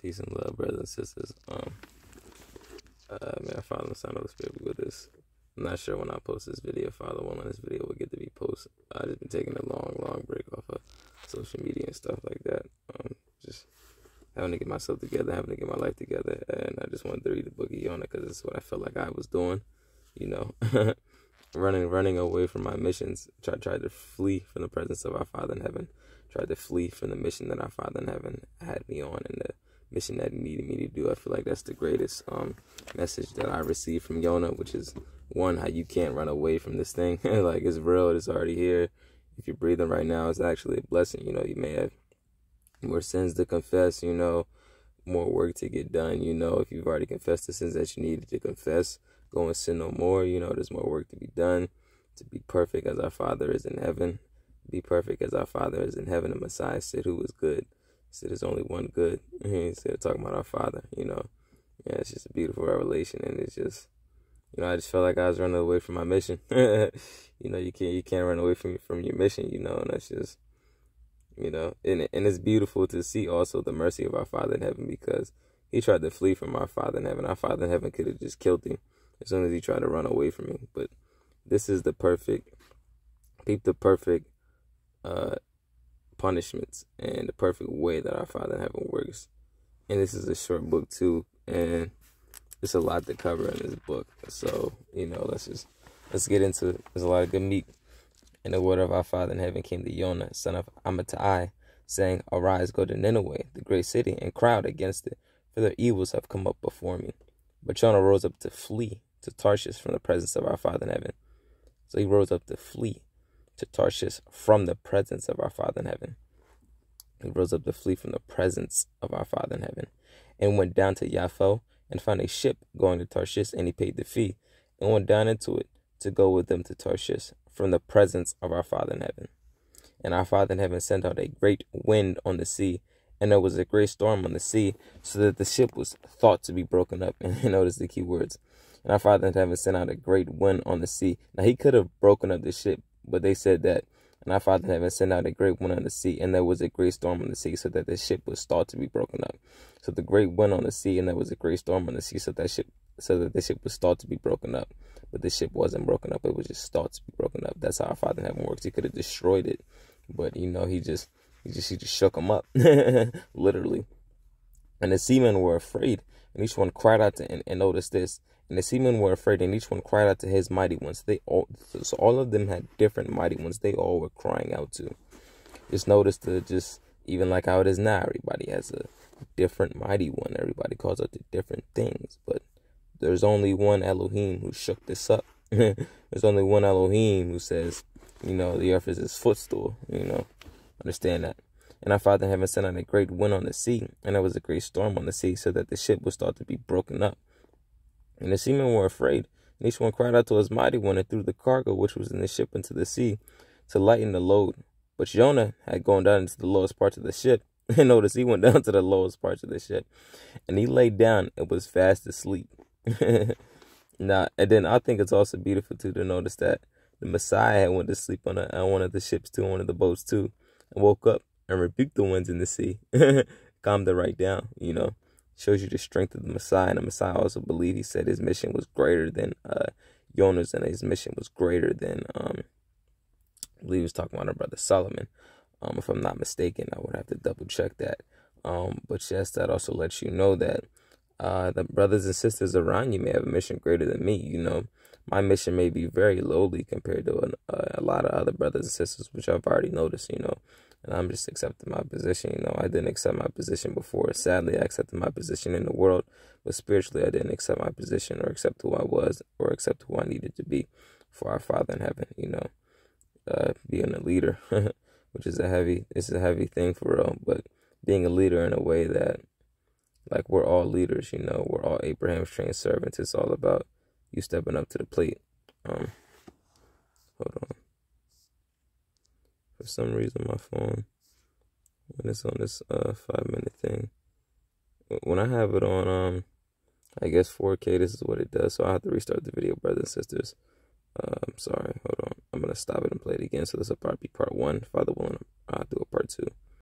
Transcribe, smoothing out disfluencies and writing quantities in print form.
Peace and love, brothers and sisters. May our Father and Son, Holy Spirit be with us. I'm not sure when I post this video, Father willing, this video will get to be posted. I've just been taking a long break off of social media and stuff like that. Just having to get myself together, having to get my life together, and I just wanted to read the book of Yonah because it's what I felt like I was doing, you know, running away from my missions. Tried to flee from the presence of our Father in heaven. Tried to flee from the mission that our Father in heaven had me on and the mission that he needed me to do. I feel like that's the greatest message that I received from Yonah, which is one, how you can't run away from this thing. Like, it's real, it's already here. If you're breathing right now, it's actually a blessing. You know, you may have more sins to confess, you know, more work to get done. You know, if you've already confessed the sins that you needed to confess, go and sin no more. You know, there's more work to be done to be perfect as our Father is in heaven. Be perfect as our Father is in heaven. The Messiah said, who is good? He said, there's only one good. He said, talking about our Father, you know. Yeah, it's just a beautiful revelation, and it's just, you know, I just felt like I was running away from my mission. You know, you can't run away from your mission, you know, and that's just, you know, and it's beautiful to see also the mercy of our Father in heaven, because he tried to flee from our Father in heaven. Our Father in heaven could have just killed him as soon as he tried to run away from me. But this is the perfect punishments and the perfect way that our Father in heaven works. And this is a short book too, and there's a lot to cover in this book. So, you know, let's get into it. There's a lot of good meat. And the word of our Father in heaven came to Yonah, son of Amittai, saying, arise, go to Nineveh, the great city, and crowd against it, for their evils have come up before me. But Yonah rose up to flee to Tarshish from the presence of our Father in heaven. So he rose up to flee to Tarshish from the presence of our Father in heaven. He rose up to flee from the presence of our Father in heaven, and went down to Yaffo and found a ship going to Tarshish, and he paid the fee and went down into it to go with them to Tarshish from the presence of our Father in heaven. And our Father in heaven sent out a great wind on the sea, and there was a great storm on the sea, so that the ship was thought to be broken up. And notice the key words. And our Father in heaven sent out a great wind on the sea. Now, he could have broken up the ship, but they said that, and our Father in heaven sent out a great wind on the sea, and there was a great storm on the sea, so that the ship was thought to be broken up. So the great wind on the sea, and there was a great storm on the sea, so that the ship was thought to be broken up. But the ship wasn't broken up; it was just thought to be broken up. That's how our Father in heaven works. He could have destroyed it, but you know, he just shook them up, literally. And the seamen were afraid, and each one cried out to, and notice this. And the seamen were afraid, and each one cried out to his mighty ones. So all of them had different mighty ones. They all were crying out to. Just notice even like how it is now, everybody has a different mighty one. Everybody calls out to different things. But there's only one Elohim who shook this up. There's only one Elohim who says, you know, the earth is his footstool. You know, understand that. And our Father in heaven sent out a great wind on the sea, and there was a great storm on the sea, so that the ship was thought to be broken up. And the seamen were afraid, and each one cried out to his mighty one, and threw the cargo which was in the ship into the sea to lighten the load. But Yonah had gone down into the lowest parts of the ship. And notice he went down to the lowest parts of the ship, and he lay down and was fast asleep. Now, and then I think it's also beautiful too to notice that the Messiah had went to sleep on one of the ships too, on one of the boats too, and woke up and rebuked the winds in the sea, calmed it right down, you know. Shows you the strength of the Messiah. And the Messiah also believed, he said his mission was greater than Yonah's, and his mission was greater than, I believe he was talking about our brother Solomon. If I'm not mistaken, I would have to double check that. But yes, that also lets you know that the brothers and sisters around you may have a mission greater than me. You know, my mission may be very lowly compared to a lot of other brothers and sisters, which I've already noticed, you know. And I'm just accepting my position. You know, I didn't accept my position before. Sadly, I accepted my position in the world. But spiritually, I didn't accept my position or accept who I was or accept who I needed to be for our Father in heaven, you know. Being a leader, which is it's a heavy thing for real. But being a leader in a way that, like, we're all leaders, you know. We're all Abraham's trained servants. It's all about you stepping up to the plate. Hold on. For some reason, my phone, when it's on this 5-minute thing, when I have it on, I guess 4K, this is what it does. So I have to restart the video, brothers and sisters. I'm sorry. Hold on. I'm going to stop it and play it again. So this will probably be part 1. Father willing, I'll do a part 2.